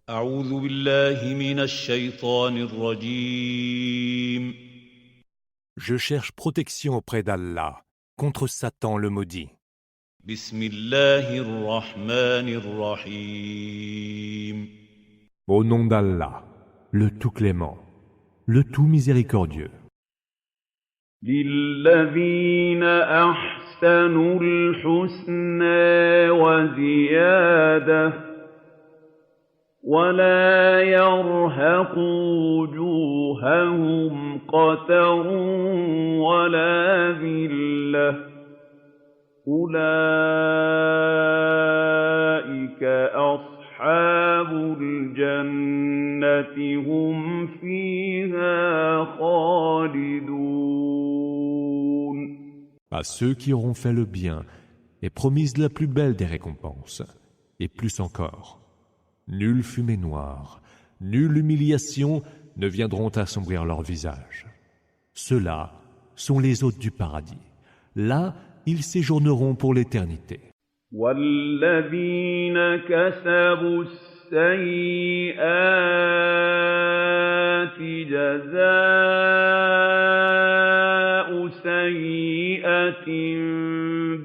أعوذ بالله من الشيطان الرجيم. Je cherche protection auprès d'Allah contre Satan le maudit. بسم الله الرحمن الرحيم. Au nom d'Allah, le tout clément, le tout miséricordieux. للذين أحسنوا الحسنى وزيادة ولا يرهق وجوههم قتر ولا ذلة أولئك أصحاب الجنة هم فيها خالدون. À ceux qui auront fait le bien est promise la plus belle des récompenses, et plus encore. Nulle fumée noire, nulle humiliation ne viendront assombrir leur visage. Ceux-là sont les hôtes du paradis. Là, ils séjourneront pour l'éternité. والذين كسبوا السيئات جزاء سيئة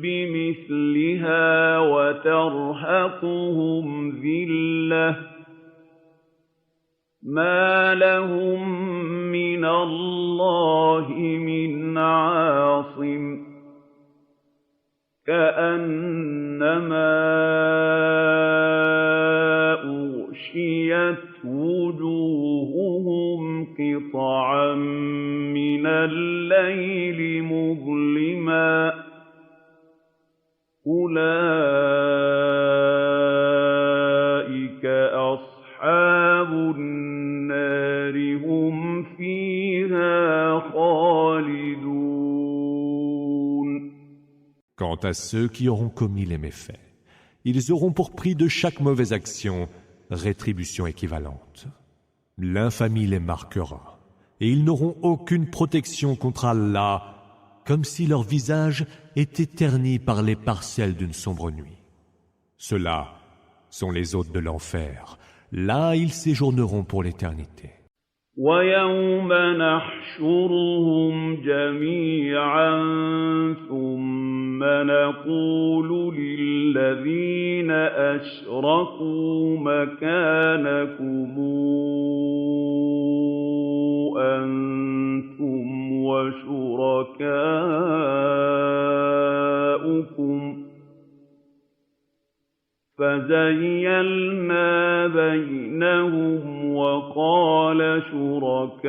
بمثلها وترهقهم ذلة ما لهم من الله من عاصم كأنما أغشيت وجوههم قطعا من الليل مظلما أولئك أصحاب النار هم فيها خالدون. Quant à ceux qui auront commis les méfaits, ils auront pour prix de chaque mauvaise action rétribution équivalente. L'infamie les marquera, et ils n'auront aucune protection contre Allah, comme si leur visage était terni par les parcelles d'une sombre nuit. Ceux-là sont les hôtes de l'enfer. Là, ils séjourneront pour l'éternité. ويوم نحشرهم جميعا ثم نقول للذين أشركوا مكانكم أنتم وشركاؤكم فزيلنا بينهم وقال شركاؤهم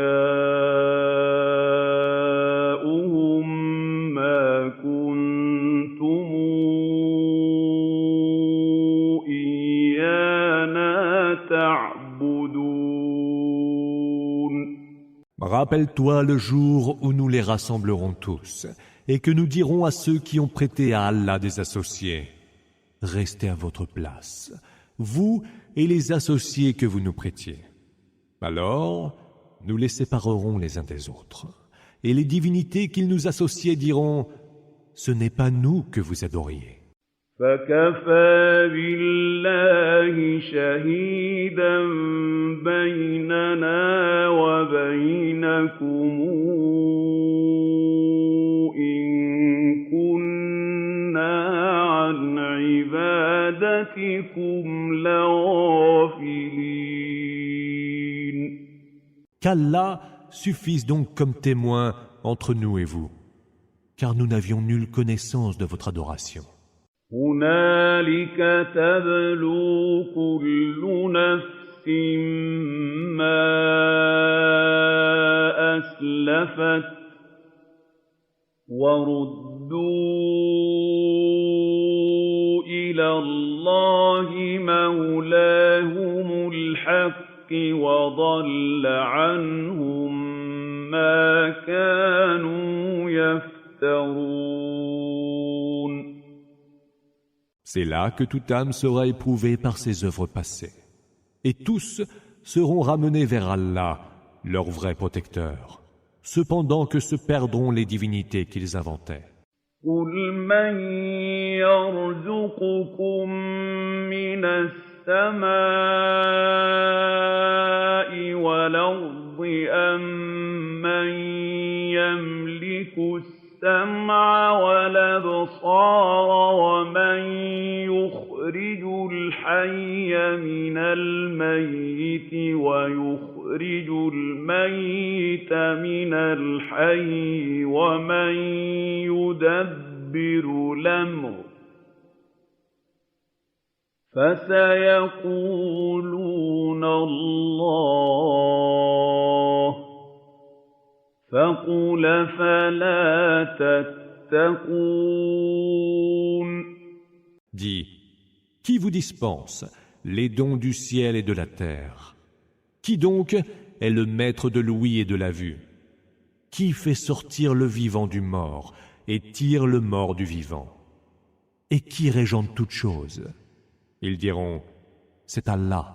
ما كنتم إيانا تعبدون. Rappelle-toi le jour où nous les rassemblerons tous et que nous dirons à ceux qui ont prêté à Allah des associés: restez à votre place, vous et les associés que vous nous prêtiez. Alors, nous les séparerons les uns des autres. Et les divinités qu'ils nous associaient diront: ce n'est pas nous que vous adoriez. فكفى بالله شهيدا بيننا وبينكم إن كنا عن عبادتكم لغافلين. Qu'Allah suffise donc comme témoin entre nous et vous, car nous n'avions nulle connaissance de votre adoration. هنالك تبلو كل نفس ما أسلفت وردوا إلى الله مولاهم الحق وضل عنهم ما كانوا يفترون. C'est là que toute âme sera éprouvée par ses œuvres passées. Et tous seront ramenés vers Allah, leur vrai protecteur, cependant que se perdront les divinités qu'ils inventaient. قل من يرزقكم من السَّمَاءِ وَالْأَرْضِ أَمَّن يَمْلِكُ السَّمْعَ وَالْأَبْصَارَ وَمَن يُخْرِجُ الْحَيَّ مِنَ الْمَيِّتِ وَيُخْرِجُ الميت من الحي ومن يدبر الأمر فسيقولون الله فقل فلا تتقون. Dis, qui vous dispense les dons du ciel et de la terre? Qui donc est le maître de l'ouïe et de la vue? Qui fait sortir le vivant du mort et tire le mort du vivant? Et qui régente toutes choses? Ils diront, c'est Allah.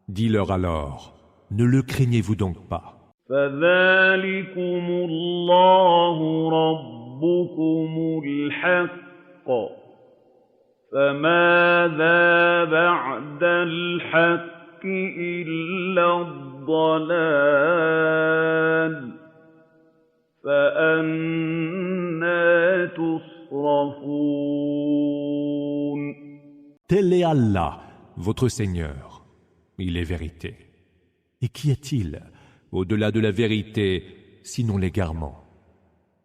Dis-leur alors, ne le craignez-vous donc pas? فذلكم الله ربكم الحق فماذا بعد الحق إلا الضلال فأنى تصرفون. Tel est Allah, votre Seigneur. Il est vérité. Et qu'y a-t-il au-delà de la vérité, sinon l'égarement?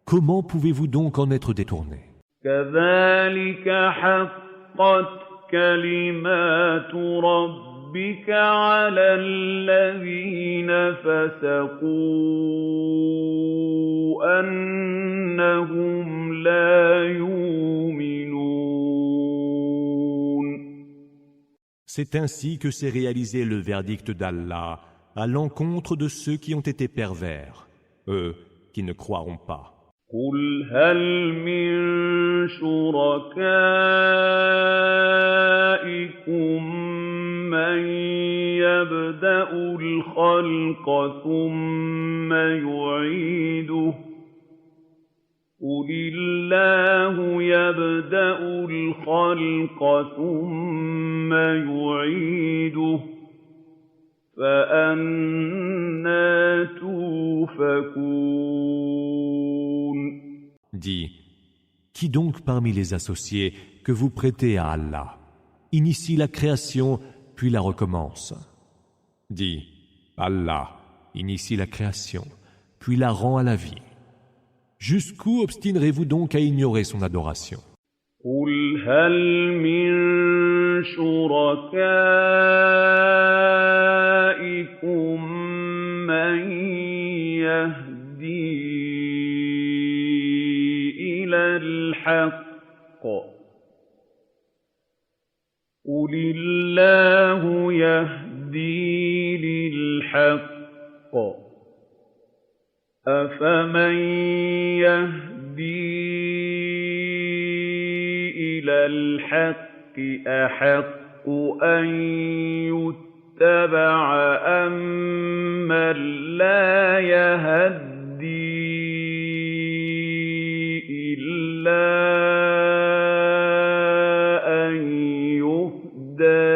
Comment pouvez-vous donc en être détournés? كذلك حقت كلمات ربك على الذين فسقوا أنهم لا يؤمنون. C'est ainsi que s'est réalisé le verdict d'Allah à l'encontre de ceux qui ont été pervers, eux qui ne croiront pas. قل هل من شركائكم من يبدأ الخلق ثم يعيده قل الله يبدأ الخلق ثم يعيده فأنى توفكون. Dis, qui donc parmi les associés que vous prêtez à Allah initie la création puis la recommence? Dis, Allah initie la création puis la rend à la vie. Jusqu'où obstinerez-vous donc à ignorer son adoration? قل هل من شركائكم من يهدي إلى الحق قل الله يهدي للحق أفمن يهدي إلى الحق أحق أن يتبع أمن لا يهدي إلا أن يهدى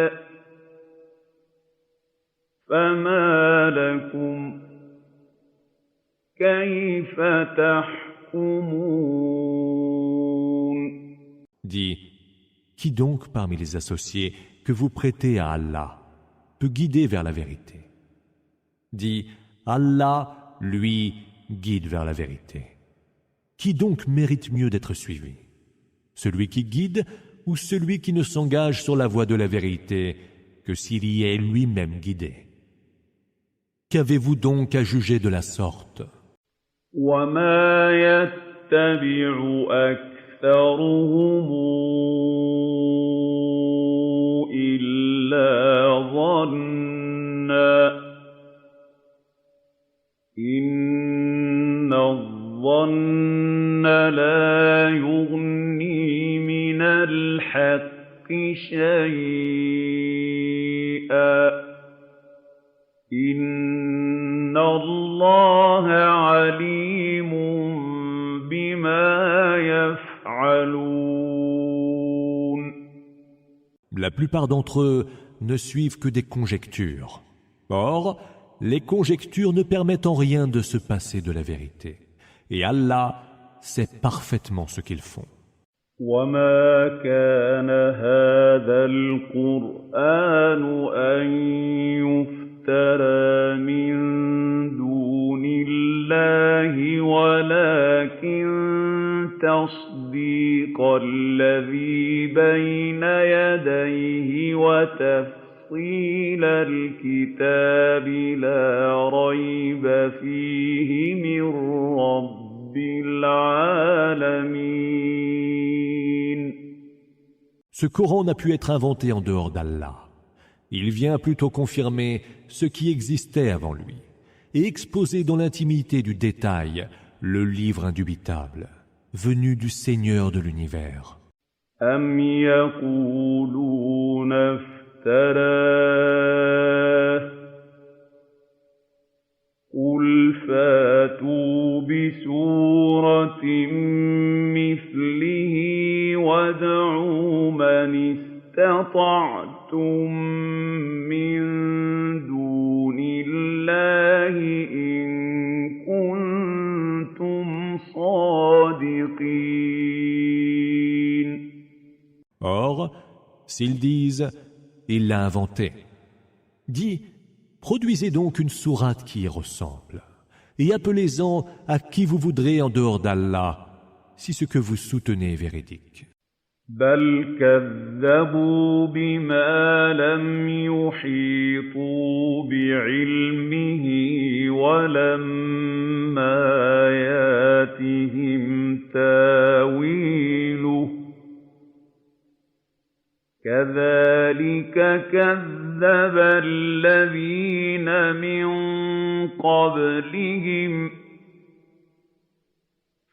فما لكم كيف تحكمون. Dis, qui donc parmi les associés que vous prêtez à Allah peut guider vers la vérité? Dis, Allah, lui, guide vers la vérité. Qui donc mérite mieux d'être suivi? Celui qui guide ou celui qui ne s'engage sur la voie de la vérité que s'il y est lui-même guidé? Qu'avez-vous donc à juger de la sorte? وما يتبع أكثرهم إلا ظنا إن الظن لا يغني من الحق شيئا إن الله عليم بما يفعلون. La plupart d'entre eux ne suivent que des conjectures. Or, les conjectures ne permettent en rien de se passer de la vérité. Et Allah sait parfaitement ce qu'ils font. وما كان هذا القرآن أن يفترى من دون الله ولكن تصديق الذي بين يديه وتفصيل الكتاب لا ريب فيه من رب العالمين. Ce Coran n'a pu être inventé en dehors d'Allah. Il vient plutôt confirmer ce qui existait avant lui et exposer dans l'intimité du détail le livre indubitable, venu du Seigneur de l'univers. أم يقولون افتراه قل فاتوا بسورة مثله وادعوا من استطعتم من دون الله إن كنتم صادقين. Or, s'ils disent « Il l'a inventé », dis « Produisez donc une sourate qui y ressemble, et appelez-en à qui vous voudrez en dehors d'Allah, si ce que vous soutenez est véridique. » بل كذبوا بما لم يحيطوا بعلمه ولما ياتهم تاويله كذلك كذب الذين من قبلهم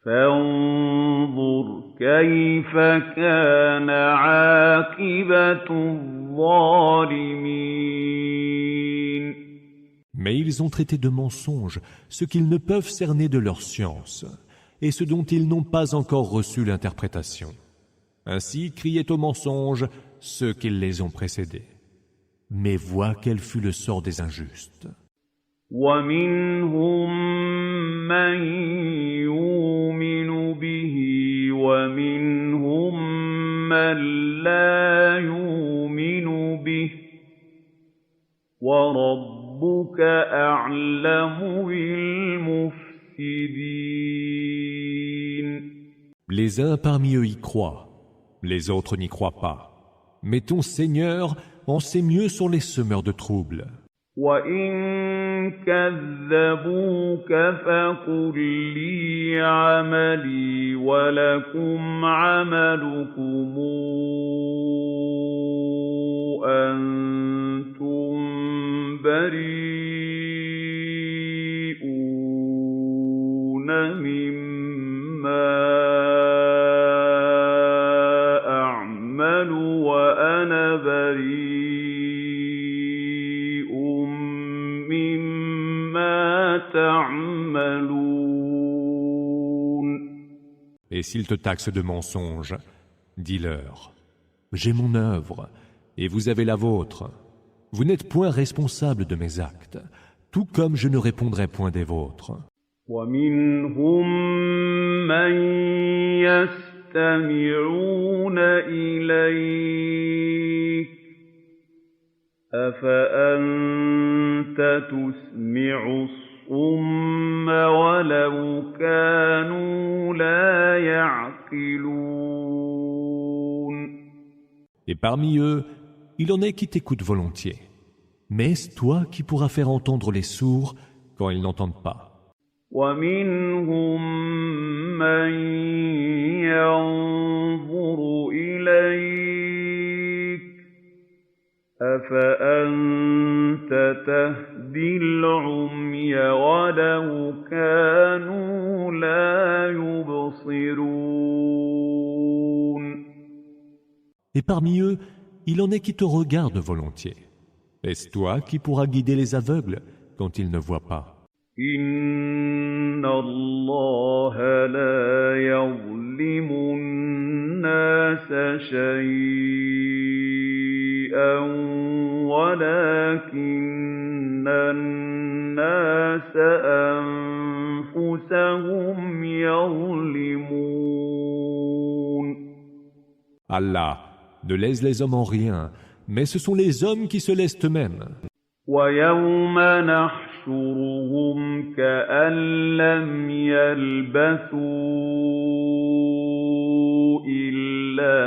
فانظر كيف كان عاقبة الظالمين. Mais ils ont traité de mensonges ce qu'ils ne peuvent cerner de leur science, et ce dont ils n'ont pas encore reçu l'interprétation. Ainsi criaient au mensonge ceux qui les ont précédés. Mais vois quel fut le sort des injustes. ومنهم من يؤمن به ومنهم من لا يؤمن به وربك أعلم بالمفسدين. Les uns parmi eux y croient, les autres n'y croient pas. Mais ton Seigneur en sait mieux sur les semeurs de troubles. وَإِن كَذَّبُوكَ فَقُل لِّي عَمَلِي وَلَكُمْ عَمَلُكُمْ أَنتُم بَرِيئُونَ مِمَّا أَعْمَلُ وَأَنَا بَرِيءٌ Et s'ils te taxent de mensonges, dis-leur, j'ai mon œuvre et vous avez la vôtre. Vous n'êtes point responsable de mes actes, tout comme je ne répondrai point des vôtres. وَمِنْهُمْ مَنْ يَسْتَمِعُونَ إِلَيْكَ أَفَأَنْتَ تُسْمِعُ الصُّمَّ وَلَوْ كَانُوا لَا يَعْقِلُونَ. Et parmi eux, il en est qui t'écoutent volontiers. Mais est-ce toi qui pourras faire entendre les sourds quand ils n'entendent pas? وَمِنْهُمْ مَنْ يَنظُرُ إِلَيْكَ أَفَأَنْتَ تَهْدِي الْعُمْيَ وَلَوْ كَانُوا لَا يُبْصِرُونَ. Et parmi eux, il en est qui te regardent volontiers. Est-ce toi qui pourras guider les aveugles quand ils ne voient pas? إِنَّ اللَّهَ لَا يَظْلِمُ النَّاسَ شَيْئًا وَلَٰكِنَّ النَّاسَ أَنفُسَهُمْ يَظْلِمُونَ. Allah ne lèse les hommes en rien, mais ce sont les hommes qui se lèsent eux-mêmes. وَيَوْمَ نَحْشُرُهُمْ كَأَن لَّمْ يَلْبَثُوا إِلَّا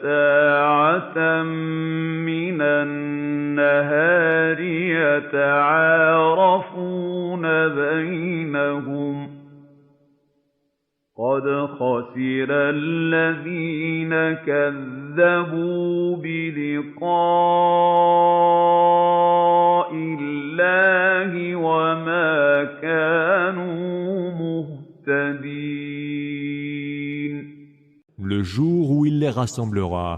سَاعَةً مِّنَ النَّهَارِ يَتَعَارَفُونَ بَيْنَهُمْ ۚ قَدْ خَسِرَ الَّذِينَ كَذَّبُوا بِلِقَاءِ اللَّهِ وَمَا كَانُوا مُهْتَدِينَ. Le jour où il les rassemblera,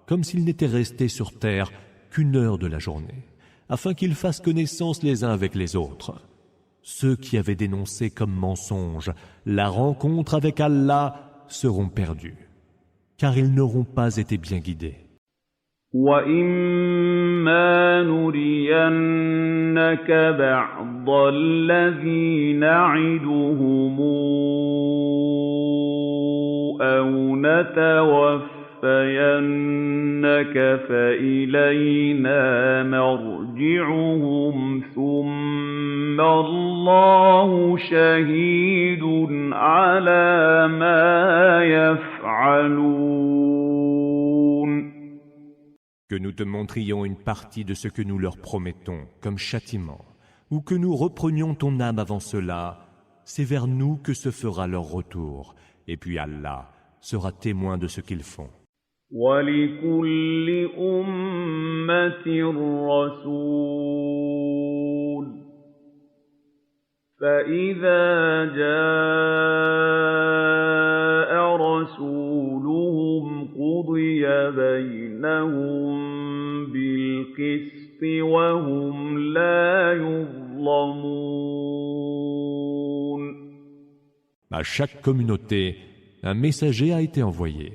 comme s'ils n'étaient restés sur terre qu'une heure de la journée, afin qu'ils fassent connaissance les uns avec les autres. Ceux qui avaient dénoncé comme mensonge la rencontre avec Allah seront perdus, car ils n'auront pas été bien guidés. وَإِمَّا نُرِيَنَّكَ بَعْضَ الَّذِي نَعِدُهُمْ أَوْ نَتَوَفَّيَنَّكَ فَإِلَيْنَا مَرْجِعُهُمْ ثُمَّ اللَّهُ شَهِيدٌ عَلَىٰ مَا يَفْعَلُونَ. Que nous te montrions une partie de ce que nous leur promettons comme châtiment, ou que nous reprenions ton âme avant cela, c'est vers nous que se fera leur retour, et puis Allah sera témoin de ce qu'ils font. وَلِكُلِّ أُمَّةٍ رَّسُولٌ ۖ فَإِذَا جَاءَ رَسُولُهُمْ قُضِيَ بَيْنَهُم بِالْقِسْطِ وَهُمْ لَا يُظْلَمُونَ. À chaque communauté, un messager a été envoyé.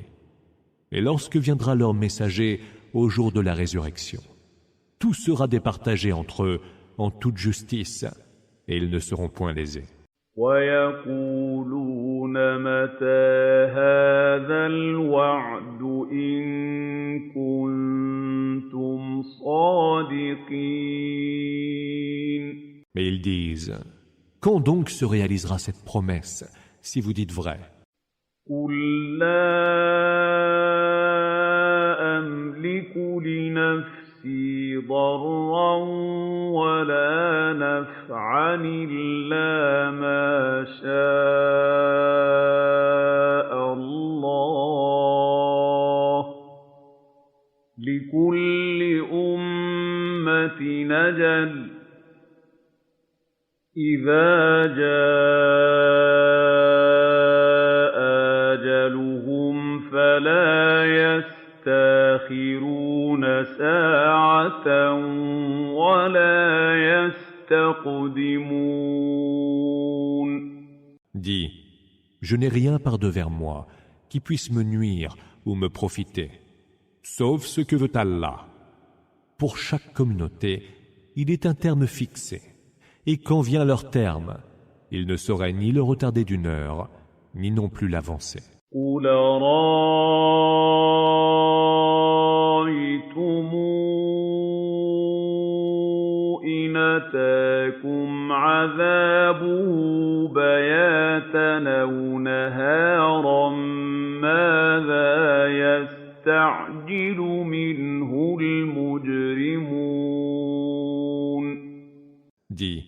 Et lorsque viendra leur messager au jour de la résurrection, tout sera départagé entre eux en toute justice, et ils ne seront point lésés. وَيَقُولُونَ مَتَىٰ هَٰذَا الْوَعْدُ إِن كُنتُمْ صَادِقِينَ. Mais ils disent, quand donc se réalisera cette promesse, si vous dites vrai? قُل لَّا أَمْلِكُ لِنَفْسِي ضَرًّا وَلَا نَفْعًا إِلَّا مَا شَاءَ اللَّهُ ۗ لِكُلِّ أُمَّةٍ أَجَلٌ ۚ إِذَا جَاءَ أَجَلُهُمْ فَلَا يَسْتَأْخِرُونَ سَاعَةً وَلَا يَسْتَقْدِمُونَ. Dis, je n'ai rien par devers moi qui puisse me nuire ou me profiter, sauf ce que veut Allah. Pour chaque communauté, il est un terme fixé, et quand vient leur terme, il ne saurait ni le retarder d'une heure, ni non plus l'avancer. قُلْ أَرَأَيْتُمْ إِنْ أَتَاكُمْ عَذَابُهُ بَيَاتًا أَوْ نَهَارًا مَاذَا يَسْتَعْجِلُ مِنْهُ الْمُجْرِمُونَ. Dis,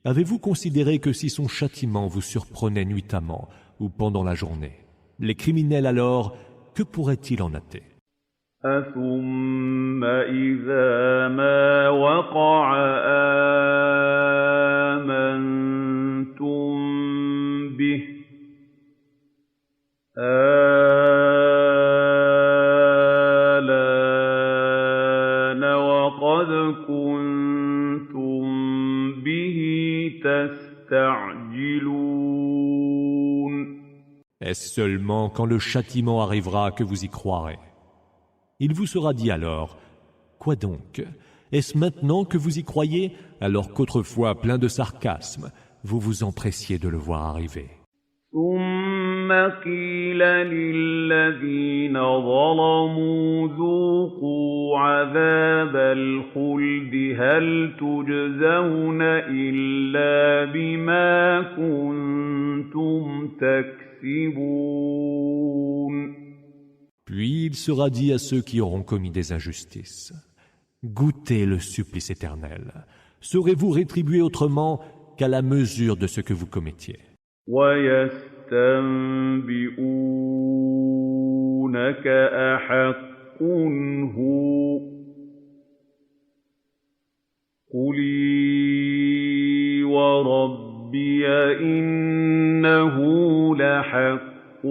avez-vous considéré que si son châtiment vous surprenait nuitamment ou pendant la journée, les criminels alors, que pourraient-ils en hâter? أَثُمَّ إِذَا مَا وَقَعَ آمَنتُم بِهِ آلَانَ وَقَدْ كُنتُم بِهِ تَسْتَعْجِلُونَ. Est-ce seulement quand le châtiment arrivera que vous y croirez? Il vous sera dit alors, quoi donc? Est-ce maintenant que vous y croyez, alors qu'autrefois, plein de sarcasme, vous vous empressiez de le voir arriver? ثم قيل للذين ظلموا ذوقوا عذاب الخلد هل تجزون إلا بما كنتم تكسبون. Puis il sera dit à ceux qui auront commis des injustices: Goûtez le supplice éternel. Serez-vous rétribués autrement qu'à la mesure de ce que vous commettiez? وَيَسْتَنبِئُونَكَ أَحَقٌّ هُوَ قُلْ إِي وَرَبِّيَ إِنَّهُ لَحَقٌّ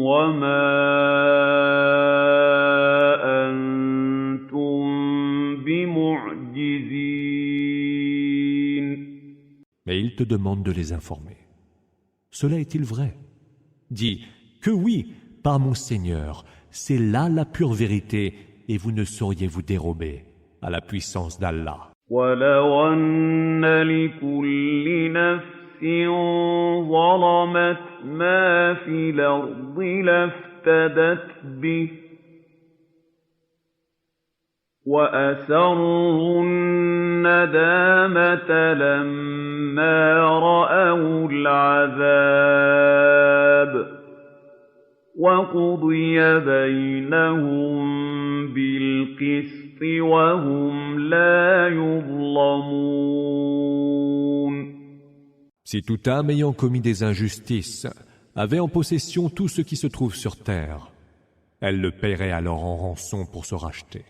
وَمَا أَنتُم بِمُعْجِزِينَ. Mais il te demande de les informer. Cela est-il vrai? Dis que oui, par mon Seigneur, c'est là la pure vérité et vous ne sauriez vous dérober à la puissance d'Allah. وَلَوْ أَنَّ لِكُلِّ نَفْسٍ ظَلَمَتْ مَا فِي الْأَرْضِ لَافْتَدَتْ بِهِ وَأَسَرُّوا النَّدَامَةَ لَمَّا رَأَوُا الْعَذَابَ وَقُضِيَ بَيْنَهُم بِالْقِسْطِ وَهُمْ لَا يُظْلَمُونَ. Si toute âme ayant commis des injustices avait en possession tout ce qui se trouve sur terre, elle le paierait alors en rançon pour se racheter.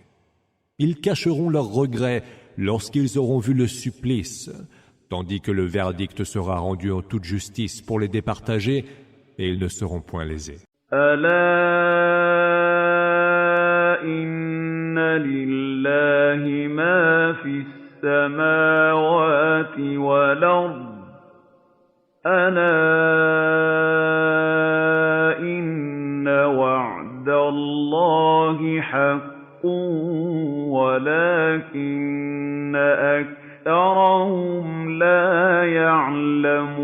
Ils cacheront leurs regrets lorsqu'ils auront vu le supplice, tandis que le verdict sera rendu en toute justice pour les départager et ils ne seront point lésés. أَلَا إِنَّ لِلَّهِ مَا فِي السَّمَاوَاتِ وَالْأَرْضِ أَلَا إِنَّ وَعْدَ اللَّهِ حَقٌّ وَلَكِنَّ أَكْثَرَهُمْ لَا يَعْلَمُونَ.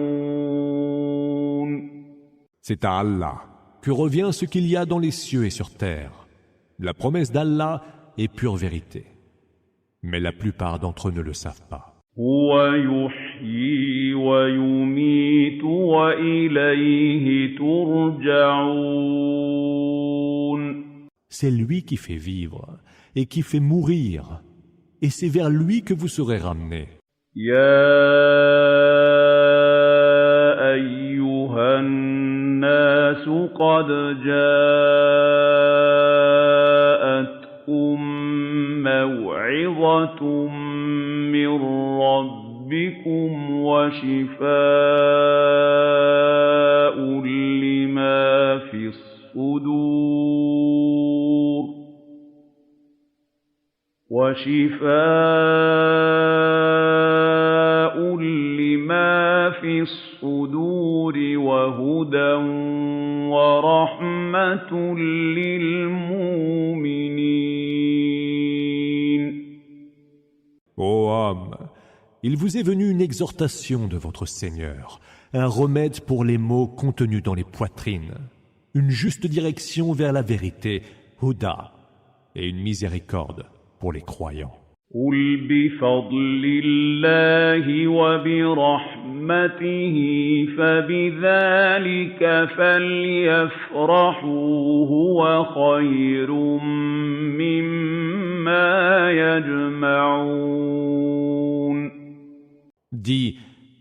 C'est à Allah que revient ce qu'il y a dans les cieux et sur terre. La promesse d'Allah est pure vérité. Mais la plupart d'entre eux ne le savent pas. هُوَ يُحْيِي وَيُمِيتُ وَإِلَيْهِ تُرْجَعُونَ. C'est lui qui fait vivre et qui fait mourir. Et c'est vers lui que vous serez ramenés. يَا أَيُّهَا النَّاسُ قَدْ جَاءَتْكُم مَّوْعِظَةٌ مِّن رَّبِّكُمْ وَشِفَاءٌ لِّمَا فِي الصُّدُورِ وَهُدًى وَرَحْمَةٌ لِّلْمُؤْمِنِينَ. Ô homme, il vous est venu une exhortation de votre Seigneur, un remède pour les maux contenus dans les poitrines, une juste direction vers la vérité, Huda, et une miséricorde pour les croyants. قُلْ بِفَضْلِ اللَّهِ وَبِرَحْمَتِهِ فَبِذَلِكَ فَلْيَفْرَحُوا هُوَ خَيْرٌ مِّمَّا يَجْمَعُونَ. Dis,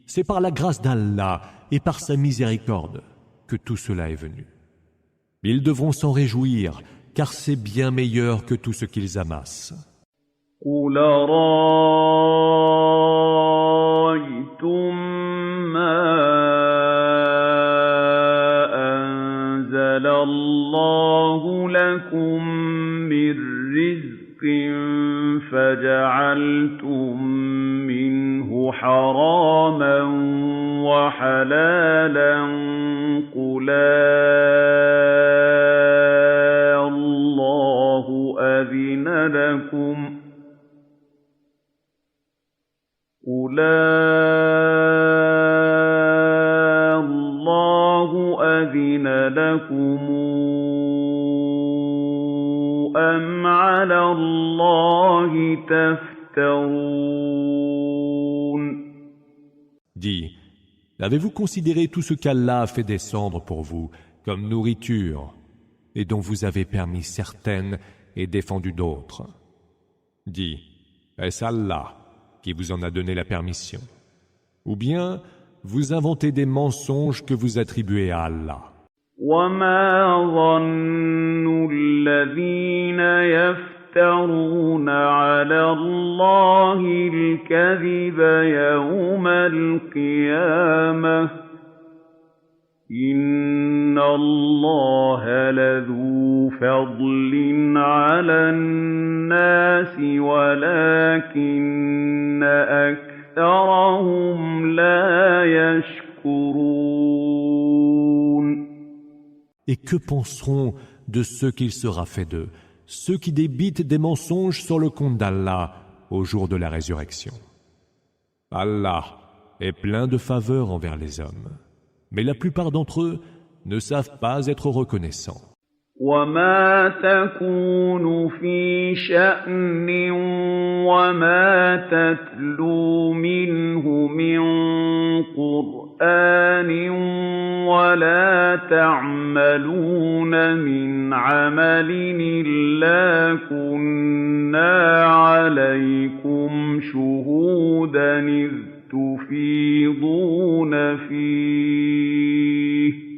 c'est par la grâce d'Allah et par sa miséricorde que tout cela est venu. Ils devront s'en réjouir, car c'est bien meilleur que tout ce qu'ils amassent. قُلْ رَأَيْتُم مَّا أَنزَلَ اللَّهُ لَكُم مِّن رِّزْقٍ فَجَعَلْتُم مِّنْهُ حَرَامًا وَحَلَالًا قُلْ اللَّهُ أَذِنَ لَكُمْ الله أذن لكم أم على الله تفترون Dis, avez-vous considéré tout ce qu'Allah a fait descendre pour vous comme nourriture et dont vous avez permis certaines et défendu d'autres? Dis, est-ce Allah qui vous en a donné la permission? Ou bien vous inventez des mensonges que vous attribuez à Allah? وما ظن الذين يفترون على الله الكذب يوم القيامة إن الله لذو فضل على الناس ولكن أكثرهم لا يشكرون. Et que penseront de ce qu'il sera fait d'eux, ceux qui débitent des mensonges sur le compte d'Allah au jour de la résurrection? Allah est plein de faveurs envers les hommes, mais la plupart d'entre eux ne savent pas être reconnaissants. وما تكون في شأن وما تتلو منه من قرآن ولا تعملون من عمل إلا كنا عليكم شهودا إذ تفيضون فيه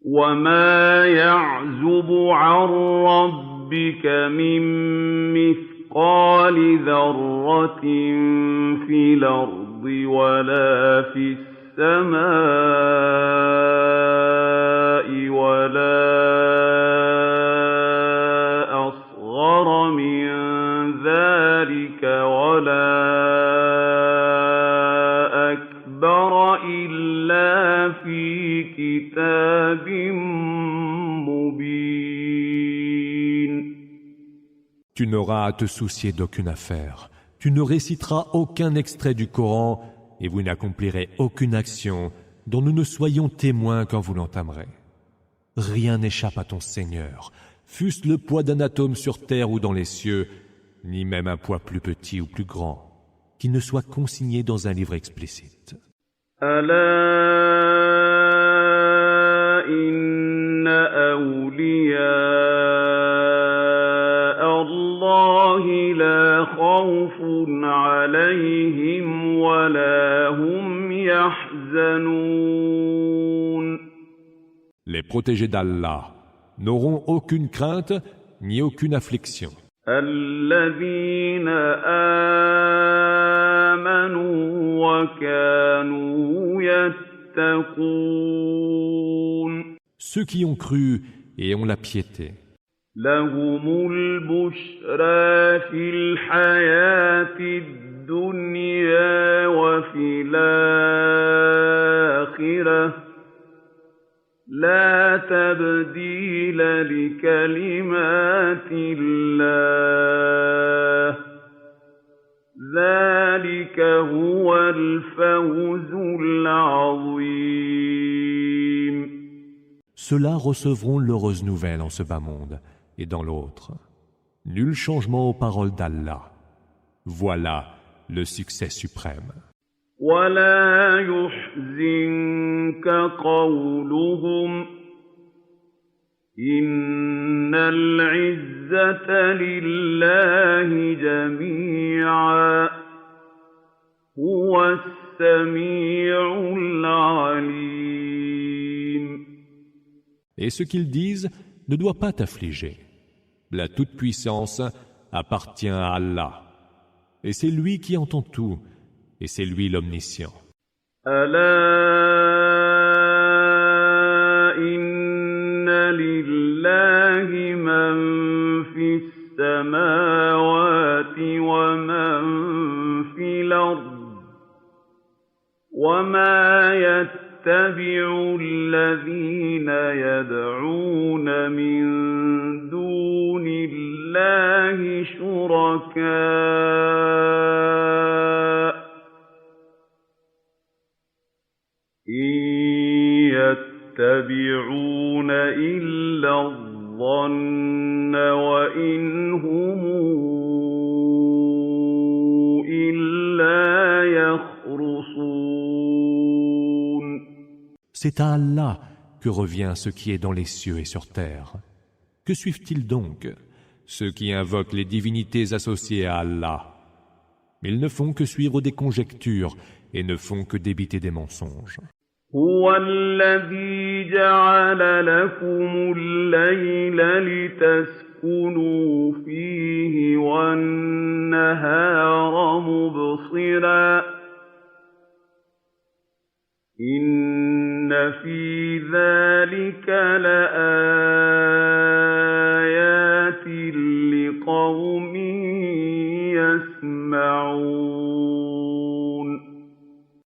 وما يعزب عن ربك من مثقال ذرة في الأرض ولا في السماء ولا أصغر من ذلك ولا أكبر إلا في كتاب مبين. Tu n'auras à te soucier d'aucune affaire, tu ne réciteras aucun extrait du Coran et vous n'accomplirez aucune action dont nous ne soyons témoins quand vous l'entamerez. Rien n'échappe à ton Seigneur, fût-ce le poids d'un atome sur terre ou dans les cieux, ni même un poids plus petit ou plus grand, qui ne soit consigné dans un livre explicite. ألا إن أولياء الله لا خوف عليهم ولا هم يحزنون. Les protégés d'Allah n'auront aucune crainte ni aucune affliction. الذين آمنوا وكانوا يتقون. Ceux qui ont cru et ont la piété. لهم البشرى في الحياة الدنيا وفي الآخرة لا تبديل لكلمات الله ذلك هو الفوز العظيم. Ceux-là recevront l'heureuse nouvelle en ce bas monde et dans l'autre. Nul changement aux paroles d'Allah. Voilà le succès suprême. ولا يحزنك قولهم إن العزة لله جميعا هو السميع العليم. Et ce qu'ils disent ne doit pas t'affliger. La toute-puissance appartient à Allah. Et c'est lui qui entend tout. Et c'est lui l'omniscient. ألا إن لله من في السماوات ومن في الأرض وما يتبع الذين يدعون من دون الله لِلَّهِ شُرَكَاءَ إِن يَتَّبِعُونَ إِلَّا الظَّنَّ وَإِنْ هُمْ إِلَّا يَخْرُصُونَ. C'est à Allah que revient ce qui est dans les cieux et sur terre. Que suivent-ils donc? Ceux qui invoquent les divinités associées à Allah. Ils ne font que suivre des conjectures et ne font que débiter des mensonges. هُوَ الَّذِي جَعَلَ لَكُمُ اللَّيْلَ لِتَسْكُنُوا فِيهِ وَالنَّهَارَ مُبْصِرًا إِنَّ في ذَلِكَ لَآيَاتٍ لِقَوْمٍ يَسْمَعُونَ.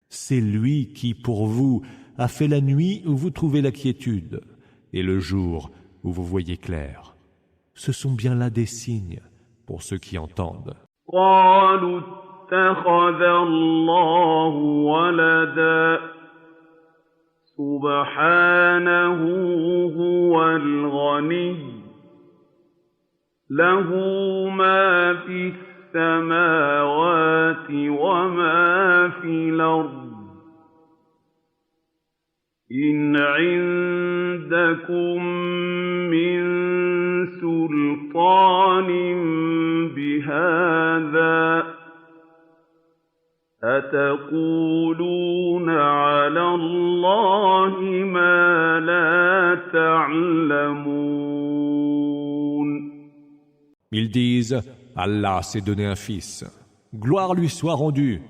C'est lui qui, pour vous, a fait la nuit où vous trouvez la quiétude et le jour où vous voyez clair. Ce sont bien là des signes pour ceux qui entendent. قَالُوا اتَّخَذَ اللَّهُ وَلَدًا سُبْحَانَهُ هُوَ الْغَنِيُّ لَهُ مَا فِي السَّمَاوَاتِ وَمَا فِي الْأَرْضِ إِنْ عِندَكُم مِّن سُلْطَانٍ بِهَٰذَا أَتَقُولُونَ عَلَى اللَّهِ مَا لَا تَعْلَمُونَ. Ils disent, Allah s'est donné un fils. Gloire lui soit rendue.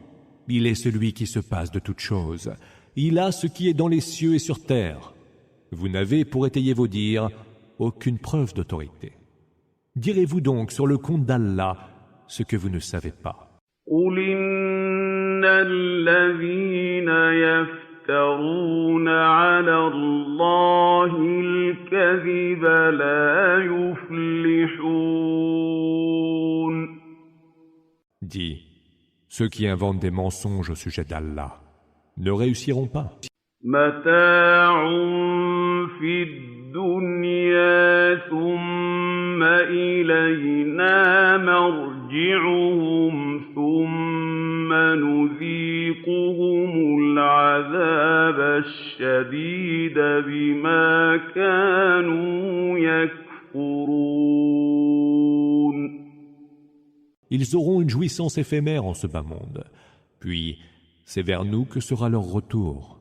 Il est celui qui se passe de toutes choses. Il a ce qui est dans les cieux et sur terre. Vous n'avez, pour étayer vos dires, aucune preuve d'autorité. Direz-vous donc sur le compte d'Allah ce que vous ne savez pas. قُلْ إِنَّ الَّذِينَ يَفْتَرُونَ عَلَى اللَّهِ الْكَذِبَ لَا يُفْلِحُونَ. Dis, ceux qui inventent des mensonges au sujet d'Allah ne réussiront pas. مَتَاعٌ فِي الدُّنْيَا ثُمَّ إِلَيْنَا مَرْجِعُهُمْ ثُمَّ نُذِيقُهُمُ الْعَذَابَ الشَّدِيدَ بِمَا كَانُوا يَكْفُرُونَ. Ils auront une jouissance éphémère en ce bas monde, puis c'est vers nous que sera leur retour.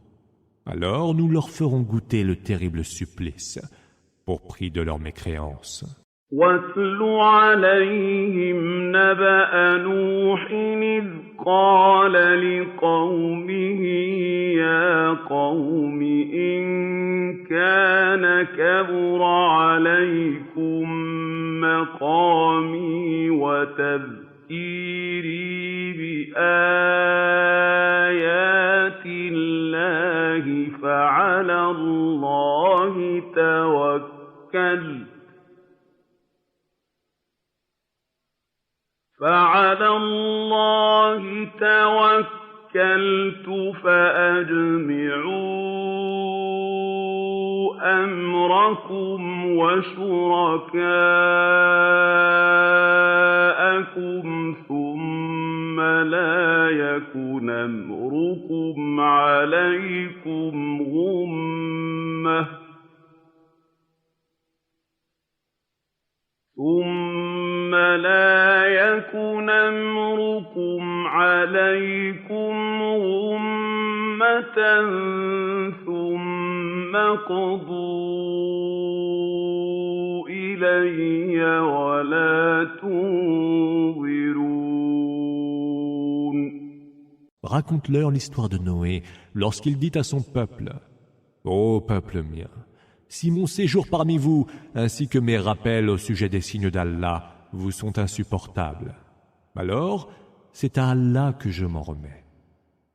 Alors nous leur ferons goûter le terrible supplice pour prix de leur mécréance. وَاتْلُ عَلَيْهِمْ نَبَأَ نُوحٍ إِذْ قَالَ لِقَوْمِهِ يَا قَوْمِ إِن كَانَ كَبُرَ عَلَيْكُم مَّقَامِي وَتَذْكِيرِي بِآيَاتِ اللَّهِ فَعَلَى اللَّهِ تَوَكَّلْتُ فَأَجْمِعُوا أَمْرَكُمْ وَشُرَكَاءَكُمْ ثُمَّ لَا يَكُنْ أَمْرُكُمْ عَلَيْكُمْ غُمَّةً ثُمَّ اقْضُوا إِلَيَّ وَلَا تُنظِرُونِ. Raconte-leur l'histoire de Noé lorsqu'il dit à son peuple: Ô peuple mien, si mon séjour parmi vous ainsi que mes rappels au sujet des signes d'Allah vous sont insupportables, alors c'est à Allah que je m'en remets.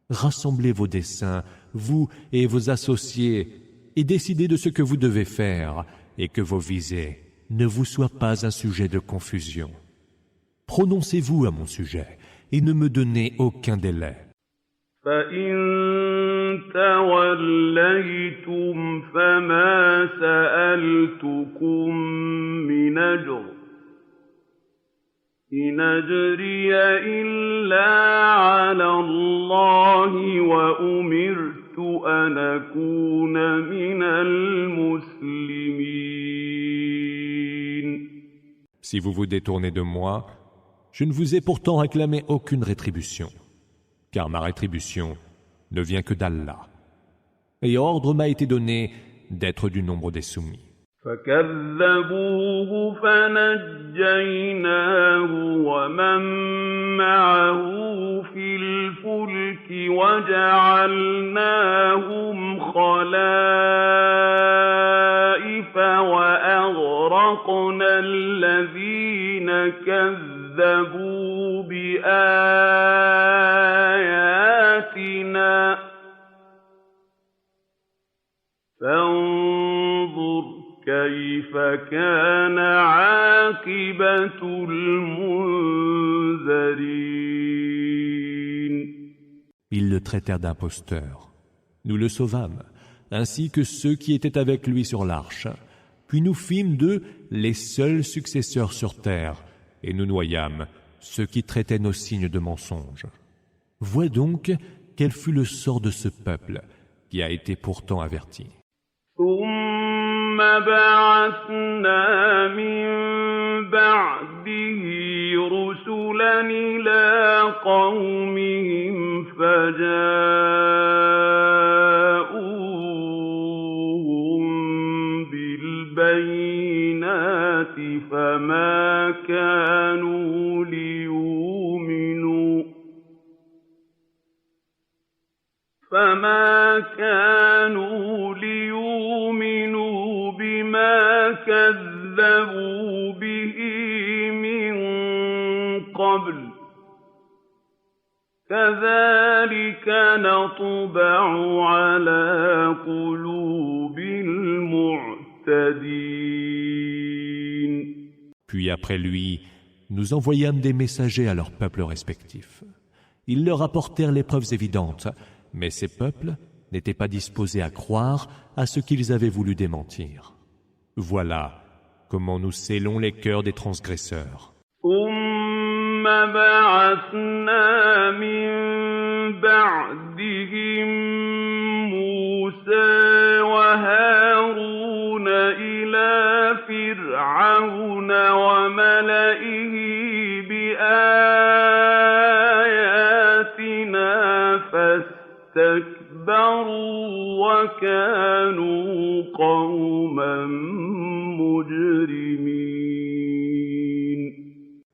Rassemblez vos desseins, vous et vos associés, et décidez de ce que vous devez faire et que vos visées ne vous soit pas un sujet de confusion. Prononcez-vous à mon sujet et ne me donnez aucun délai. فإن توليتم فما سألتكم من أجر إن أجري إلا على الله وأمرت أن أكون من المسلمين. Si vous vous détournez de moi, je ne vous ai pourtant réclamé aucune rétribution, car ma rétribution ne vient que d'Allah. Et ordre m'a été donné d'être du nombre des soumis. فكذبوه فنجيناه ومن معه في الفلك وجعلناهم خلائف وأغرقنا الذين كذبوا بآياتنا فانظر كيف كان عاقبة المنذرين. Ils le traitèrent d'imposteur. Nous le sauvâmes, ainsi que ceux qui étaient avec lui sur l'arche. Puis nous fîmes d'eux les seuls successeurs sur terre, et nous noyâmes ceux qui traitaient nos signes de mensonges. Vois donc quel fut le sort de ce peuple qui a été pourtant averti. ثم بعثنا من بعده رسلا إلى قومهم فجاءوهم بالبينات فما كانوا ليؤمنوا بما كذبوا به من قبل كذلك نطبع على قلوب المعتدين. Puis après lui, nous envoyâmes des messagers à leurs peuples respectifs. Ils leur apportèrent les preuves évidentes, mais ces peuples n'étaient pas disposés à croire à ce qu'ils avaient voulu démentir. Voilà comment nous scellons les cœurs des transgresseurs. ثم بعثنا من بعدهم موسى وهارون إلى فرعون وملئه بآياتنا فاستكبروا وكانوا قوما مجرمين.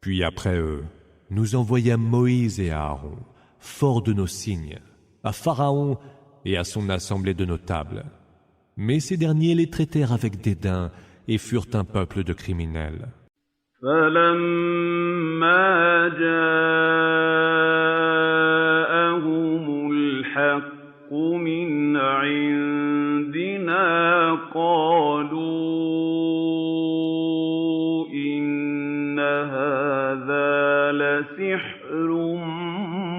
Puis après eux, nous envoyâmes Moïse et Aaron, forts de nos signes, à Pharaon et à son assemblée de notables. Mais ces derniers les traitèrent avec dédain et furent un peuple de criminels. فلما جاءهم الحق من عندنا قالوا إن هذا لسحر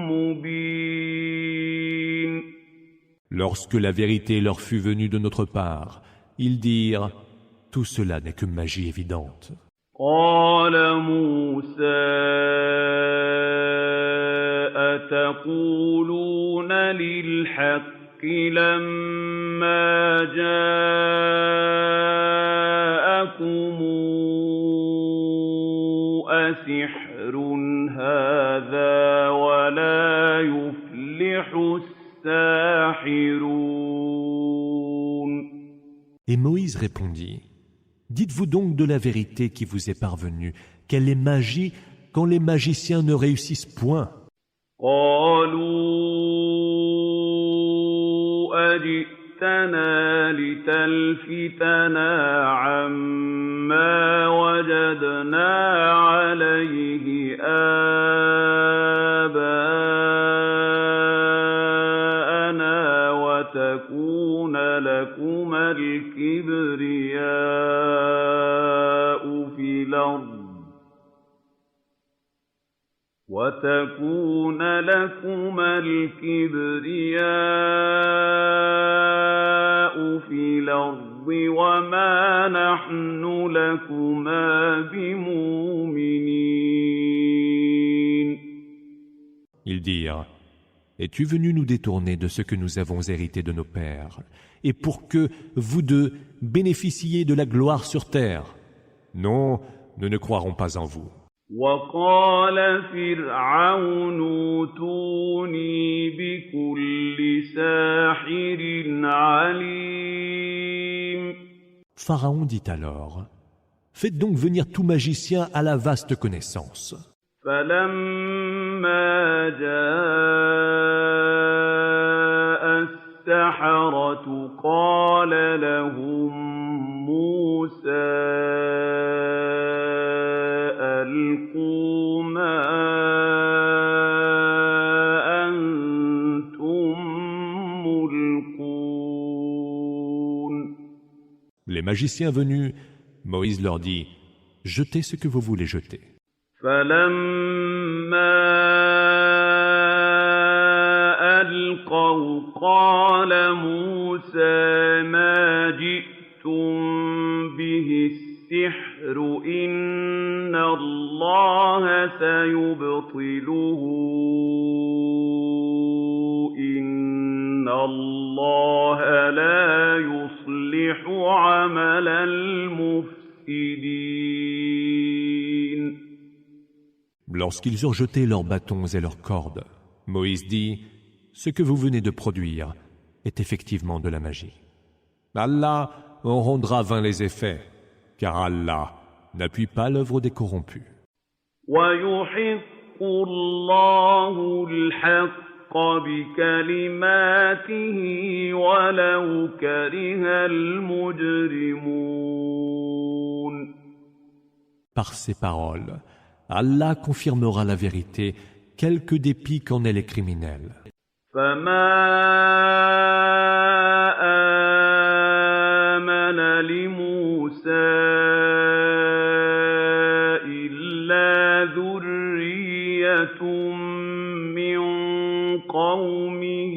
مبين. Lorsque la vérité leur fut venue de notre part, ils dirent « Tout cela n'est que magie évidente ». قال موسى أتقولون للحق لما جاءكم أسحر هذا ولا يفلح الساحرون. Et Moïse répondit « Dites-vous donc de la vérité qui vous est parvenue, qu'elle est magie quand les magiciens ne réussissent point. » قالوا أجئتنا لتلفتنا عما وجدنا عليه آباءنا وتكون لكما الكبرياء الْأَرْضِ وَتَكُونَ لَكُمَا الْكِبْرِيَاءُ فِي الْأَرْضِ وَمَا نَحْنُ لَكُمَا بِمُؤْمِنِينَ. Ils dirent: Es-tu venu nous détourner de ce que nous avons hérité de nos pères, et pour que, vous deux, bénéficiiez de la gloire sur terre? Non, nous ne croirons pas en vous. وَقَالَ فِرْعَوْنُ ائْتُونِي بِكُلِّ سَاحِرٍ عَلِيمٍ. Pharaon dit alors: Faites donc venir tout magicien à la vaste connaissance. فَلَمَّا جَاءَ السَّحَرَةُ قَالَ لَهُم مُّوسَىٰ أَلْقُوا مَا أَنتُم مُّلْقُونَ. Les magiciens venus, Moïse leur dit: Jetez ce que vous voulez jeter. فَلَمَّا أَلْقَوْا قَالَ مُوسَىٰ مَا جِئْتُم بِهِ السِّحْرُ إِنَّ اللَّهَ سَيُبْطِلُهُ إِنَّ اللَّهَ لَا يُصْلِحُ عَمَلَ الْمُفْسِدِينَ. Lorsqu'ils eurent jeté leurs bâtons et leurs cordes, Moïse dit: Ce que vous venez de produire est effectivement de la magie. Allah en rendra vains les effets, car Allah n'appuie pas l'œuvre des corrompus. وَيُحِقُّ اللَّهُ الْحَقَّ بِكَلِمَاتِهِ وَلَوْ كَرِهَ الْمُجْرِمُونَ. Par ces paroles, Allah confirmera la vérité, quelque dépit qu'en aient les criminels. فَمَا آمَنَ لِمُوسَىٰ إِلَّا ذُرِّيَّةٌ مِّن قَوْمِهِ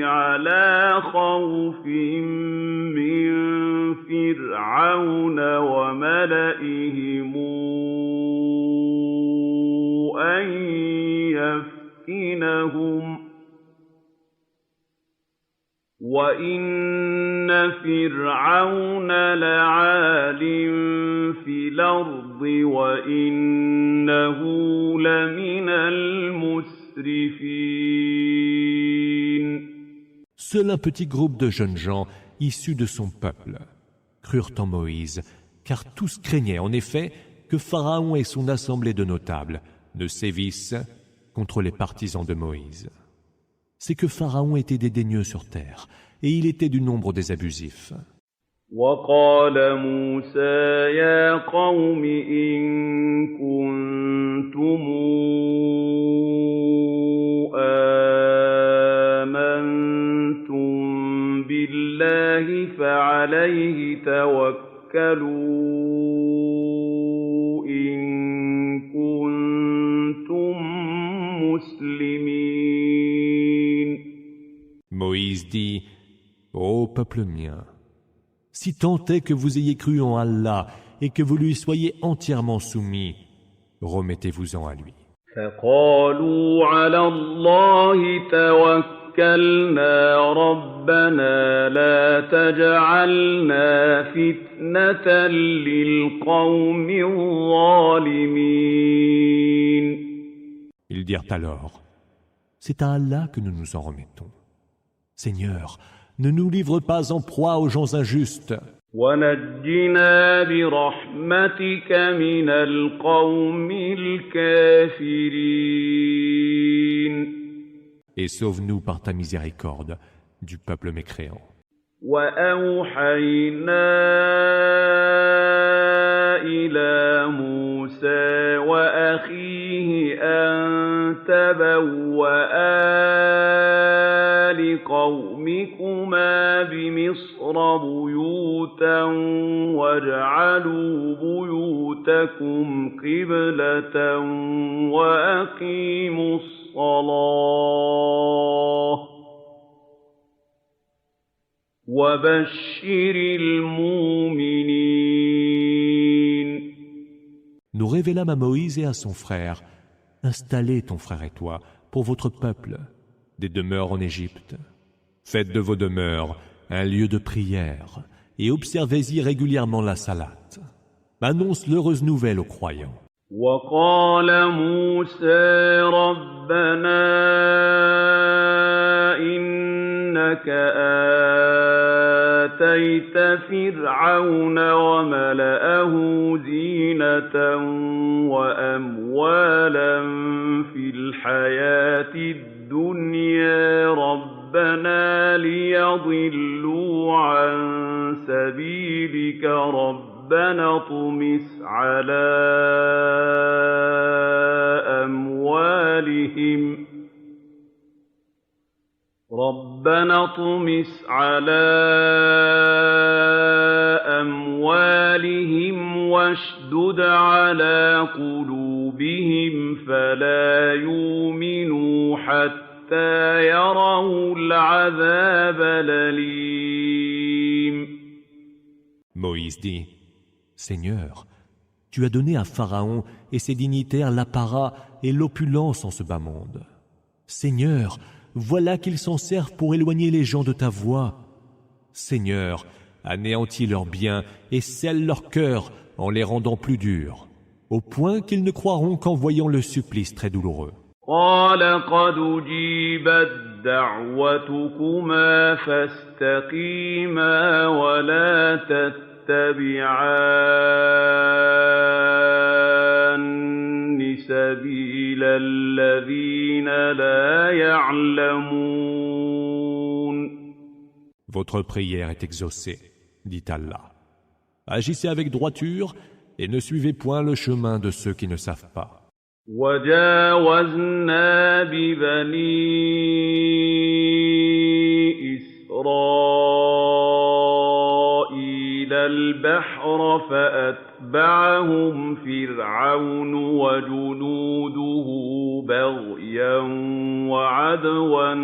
عَلَىٰ خَوْفٍ مِّن فِرْعَوْنَ وَمَلَئِهِمْ أَن يَفْتِنَهُمْ وَإِنَّ فِرْعَوْنَ لَعَالٍ فِي الْأَرْضِ وَإِنَّهُ لَمِنَ الْمُسْرِفِينَ. Seul un petit groupe de jeunes gens issus de son peuple crurent en Moïse, car tous craignaient en effet que Pharaon et son assemblée de notables ne sévissent contre les partisans de Moïse. C'est que Pharaon était dédaigneux sur terre, et il était du nombre des abusifs. وَقَالَ مُوسَىٰ يَا قَوْمِ إِن كُنتُمْ آمَنتُم بِاللَّهِ فَعَلَيْهِ تَوَكَّلُوا إِن كُنتُم مُّسْلِمِينَ. Moïse dit: Ô peuple mien, si tant est que vous ayez cru en Allah et que vous lui soyez entièrement soumis, remettez-vous-en à lui. فَقَالُوا عَلَى اللَّهِ تَوَكَّلْنَا رَبَّنَا لَا تَجْعَلْنَا فِتْنَةً لِّلْقَوْمِ الظَّالِمِينَ. Ils dirent alors: C'est à Allah que nous nous en remettons. Seigneur, ne nous livre pas en proie aux gens injustes. وَنَجِّنَا بِرَحْمَتِكَ مِنَ الْقَوْمِ الْكَافِرِينَ. Et sauve-nous par ta miséricorde du peuple mécréant. وَأَوْحَيْنَا إِلَىٰ مُوسَىٰ وَأَخِيهِ أَن تَبَوَّآ لقومكما بمصر بيوتا واجعلوا بيوتكم قبلة وأقيموا الصلاة وبشر المؤمنين. Nous révélâmes à Moïse et à son frère: installez ton frère et toi pour votre peuple des demeures en Égypte. Faites de vos demeures un lieu de prière et observez-y régulièrement la salate. Annonce l'heureuse nouvelle aux croyants. وقال موسى ربنا إنك آتيت فرعون وملأه زينة وأموالا في الحياة الدنيا ربنا ليضلوا عن سبيلك ربنا اطمس على أموالهم واشدد على قلوبهم فلا يؤمنوا حتى يروا العذاب الأليم. Moïse dit: Seigneur, tu as donné à Pharaon et ses dignitaires l'apparat et l'opulence en ce bas monde. Seigneur, voilà qu'ils s'en servent pour éloigner les gens de ta voie. Seigneur, anéantis leurs biens et scelle leurs cœurs en les rendant plus durs, au point qu'ils ne croiront qu'en voyant le supplice très douloureux. قال قد أجيبت دعوتكما فاستقيما ولا تتبعان سبيل الذين لا يعلمون. Votre prière est exaucée, dit Allah. Agissez avec droiture et ne suivez point le chemin de ceux qui ne savent pas. وجاوزنا ببني إسرائيل البحر فأتبعهم فرعون وجنوده بغيا وعدوا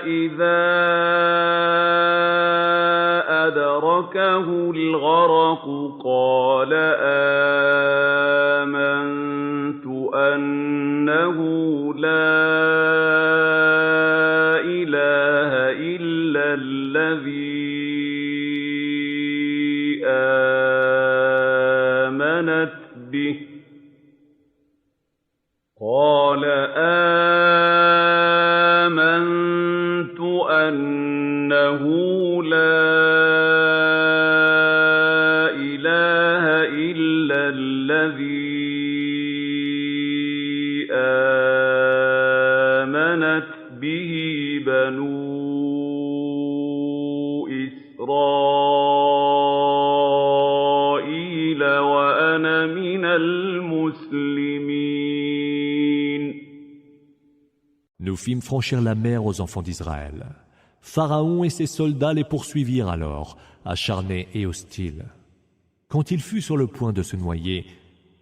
إذا أدركه الغرق قال آمنت أنه لا إله إلا الذي آمنت به قال آمنت أنه لا إله إلا الذي آمنت به بنو إسرائيل وأنا من المسلمين. Nous fîmes franchir la mer aux enfants d'Israël. Pharaon et ses soldats les poursuivirent alors, acharnés et hostiles. Quand il fut sur le point de se noyer,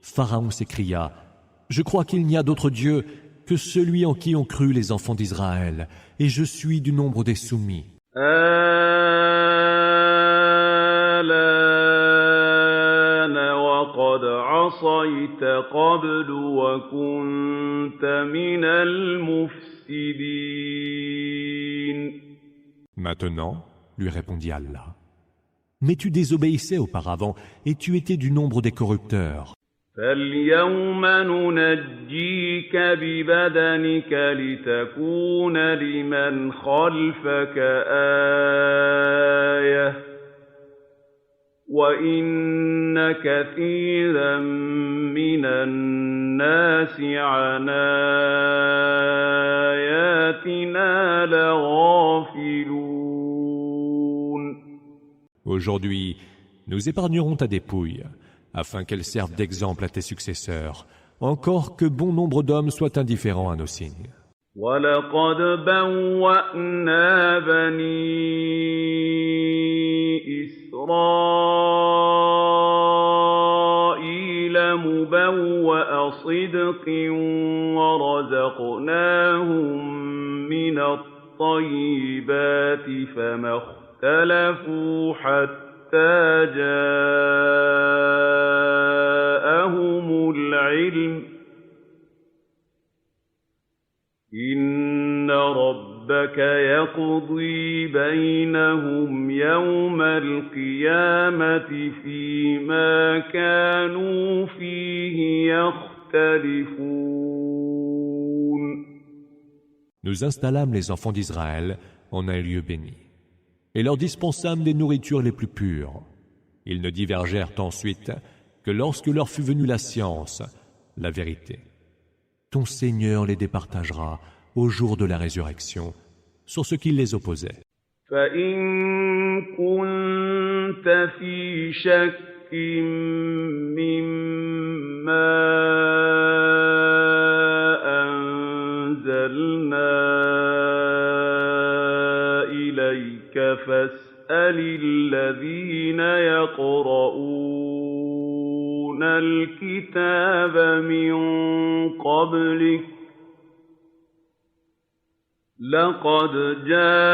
Pharaon s'écria: Je crois qu'il n'y a d'autre Dieu que celui en qui ont cru les enfants d'Israël, et je suis du nombre des soumis. وقد عصيت قبل وكنت من المفسدين. Maintenant, lui répondit Allah, mais tu désobéissais auparavant et tu étais du nombre des corrupteurs. فاليوم ننجيك ببدنك لتكون لمن خلفك آية وإن كثيرا من الناس عن آياتنا لغافلون. Aujourd'hui, nous épargnerons ta dépouille, afin qu'elle serve d'exemple à tes successeurs, encore que bon nombre d'hommes soient indifférents à nos signes. وَلَقَدْ بَوَّأْنَا بَنِي إِسْرَائِيلَ مُبَوَّأَ صِدْقٍ وَرَزَقْنَاهُم مِّنَ الطَّيِّبَاتِ فَمَا اخْتَلَفُوا حَتَّىٰ جَاءَهُمُ الْعِلْمُ ۚ إِنَّ رَبَّكَ يَقْضِي بَيْنَهُمْ يَوْمَ الْقِيَامَةِ فِيمَا كَانُوا فِيهِ يَخْتَلِفُونَ. Nous installâmes les enfants d'Israël en un lieu béni, et leur dispensâmes des nourritures les plus pures. Ils ne divergèrent ensuite que lorsque leur fut venue la science, la vérité. Ton Seigneur les départagera au jour de la résurrection sur ce qui les opposait. فَإِن كُنتَ فِي شَكٍّ مِّمَّا أَنزَلْنَا إِلَيْكَ فَاسْأَلِ الَّذِينَ يَقْرَؤُونَ الْكِتَابَ مِن قَبْلِكَ ۚ لَقَدْ جَاءَكَ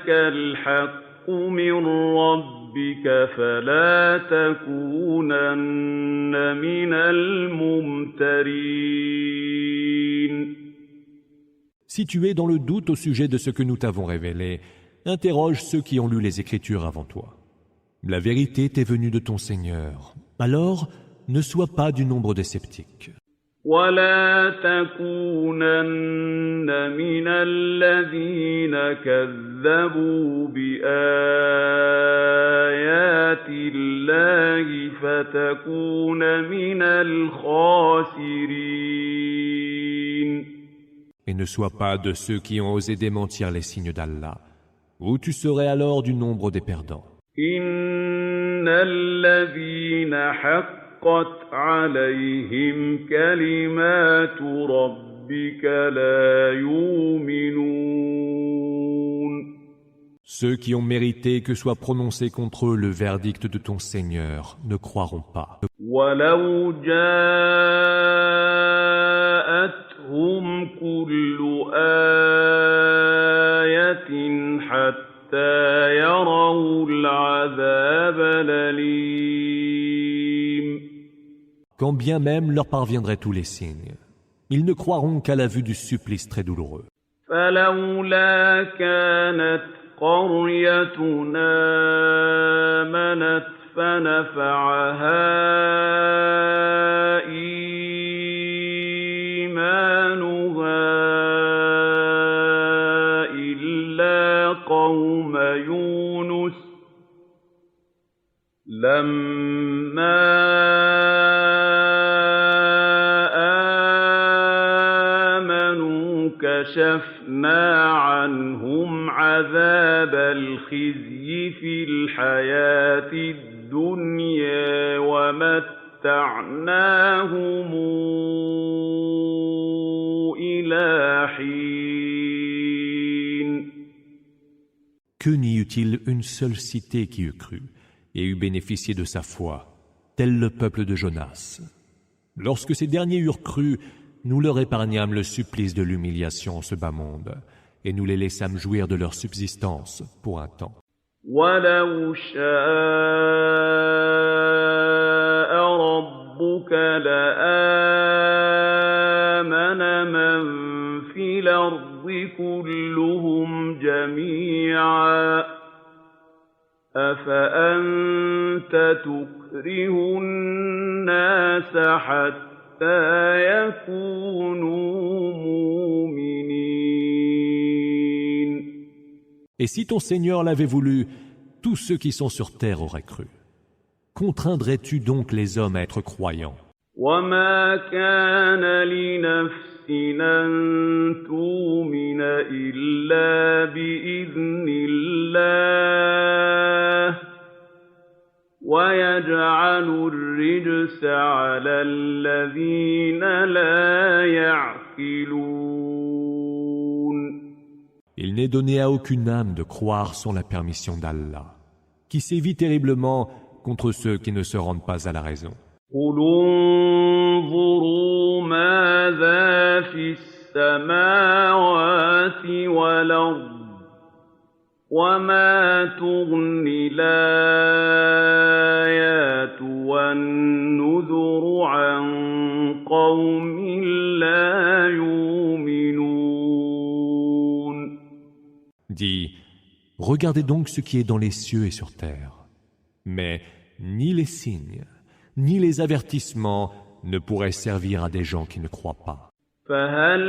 الْحَقُّ مِن رَّبِّكَ فَلَا تَكُونَنَّ مِنَ الْمُمْتَرِينَ. Si tu es dans le doute au sujet de ce que nous t'avons révélé, interroge ceux qui ont lu les Écritures avant toi. La vérité t'est venue de ton Seigneur. Alors, ne sois pas du nombre des sceptiques. وَلَا تَكُونَنَّ مِنَ الَّذِينَ كَذَّبُوا بِآيَاتِ اللَّهِ فَتَكُونَ مِنَ الْخَاسِرِينَ. Et ne sois pas de ceux qui ont osé démentir les signes d'Allah, ou tu serais alors du nombre des perdants. إِنَّ الَّذِينَ حَقَّتْ عَلَيْهِمْ كَلِمَاتُ رَبِّكَ لَا يُؤْمِنُونَ. Ceux qui ont mérité que soit prononcé contre eux le verdict de ton Seigneur ne croiront pas. وَلَوْ جَاءَتْهُمْ كُلُّ آيَةٍ حَتَّىٰ يَرَوْا الْعَذَابَ الْأَلِيمَ. Quand bien même leur parviendraient tous les signes, ils ne croiront qu'à la vue du supplice très douloureux. فَلَوْلَا كَانَتْ قَرْيَةُنَا آمَنَتْ فَنَفَعَهَا إِيمَانُهَا إِلَّا قَوْمَ يُونُسَ لَمَّا آمَنُوا كَشَفْنَا عَنْهُمْ عَذَابَ الْخِزْيِ فِي الْحَيَاةِ الدُّنْيَا وَمَتَّعْنَاهُمْ إِلَىٰ حِينٍ. Que n'y eût-il une seule cité qui eût cru et eût bénéficié de sa foi, tel le peuple de Jonas. Lorsque ces derniers eurent cru, nous leur épargnâmes le supplice de l'humiliation en ce bas monde, et nous les laissâmes jouir de leur subsistance pour un temps. وَلَوْ شَاءَ رَبُّكَ لَآمَنَ مَن فِي الْأَرْضِ كُلُّهُمْ جَمِيعًا أَفَأَنتَ تُكْرِهُ النَّاسَ حَتَّىٰ يَكُونُوا مُؤْمِنِينَ. Et si ton Seigneur l'avait voulu, tous ceux qui sont sur terre auraient cru. Contraindrais-tu donc les hommes à être croyants? وَمَا كَانَ لِنَفْسٍ أَن تُؤْمِنَ إِلَّا بِإِذْنِ اللَّهِ ۚ وَيَجْعَلُ الرِّجْسَ عَلَى الَّذِينَ لَا يَعْقِلُونَ. Il n'est donné à aucune âme de croire sans la permission d'Allah, qui sévit terriblement contre ceux qui ne se rendent pas à la raison. قُلِ انظُرُوا مَاذَا فِي السَّمَاوَاتِ وَالْأَرْضِ وَمَا تُغْنِي الْآيَاتُ وَالنُّذُرُ عَن قَوْمٍ لَّا يُؤْمِنُونَ. Dis, regardez donc ce qui est dans les cieux et sur terre. Mais ni les signes, ni les avertissements ne pourraient servir à des gens qui ne croient pas. فَهَلْ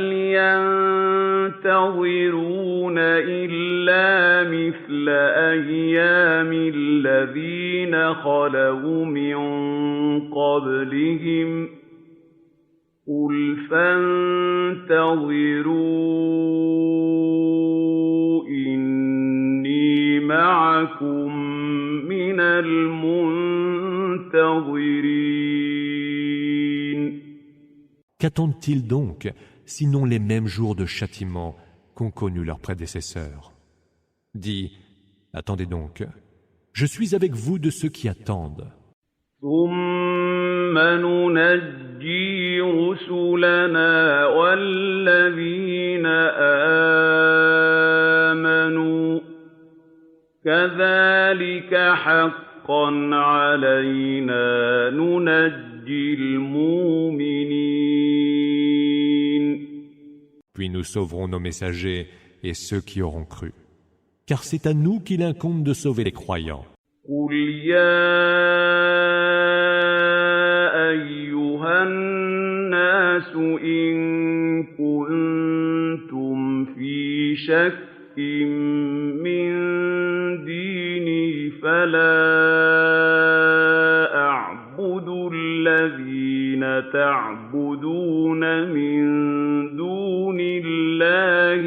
يَنتَظِرُونَ إِلَّا مِثْلَ أَيَّامِ الَّذِينَ خَلَوْا مِن قَبْلِهِمْ ۚ قُلْ فَانتَظِرُوا إِنِّي مَعَكُم مِّنَ الْمُنتَظِرِينَ. Qu'attendent-ils donc, sinon les mêmes jours de châtiment qu'ont connus leurs prédécesseurs? Dis, attendez donc, je suis avec vous de ceux qui attendent. ثُمَّ نُنَجِّي رُسُلَنَا وَالَّذِينَ آمَنُوا ۚ كَذَٰلِكَ حَقًّا عَلَيْنَا نُنَجِّي الْمُؤْمِنِينَ. Puis nous sauverons nos messagers et ceux qui auront cru. Car c'est à nous qu'il incombe de sauver les croyants. قُلْ يَا أَيُّهَا النَّاسُ إِن كُنتُمْ فِي شَكٍّ مِّن دِينِي فَلَا أَعْبُدُ الَّذِينَ تَعْبُدُونَ مِن دُونِ اللَّهِ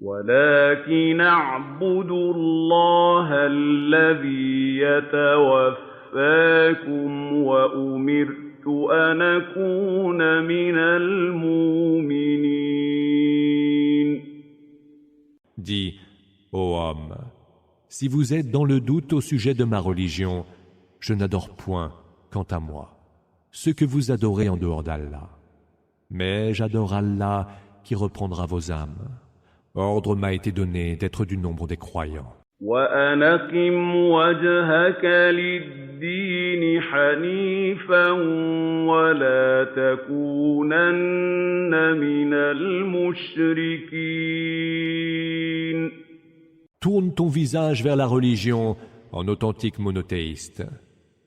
ولكن أعبد الله الذي يتوفاكم وأمرت أن أكون من المؤمنين. Dis, ô homme, si vous êtes dans le doute au sujet de ma religion, je n'adore point, quant à moi, ce que vous adorez en dehors d'Allah. Mais j'adore Allah qui reprendra vos âmes. Ordre m'a été donné d'être du nombre des croyants. وَأَنْ أَقِمْ وَجْهَكَ لِلدِّينِ حَنِيفًا وَلَا تَكُونَنَّ مِنَ الْمُشْرِكِينَ. Tourne ton visage vers la religion en authentique monothéiste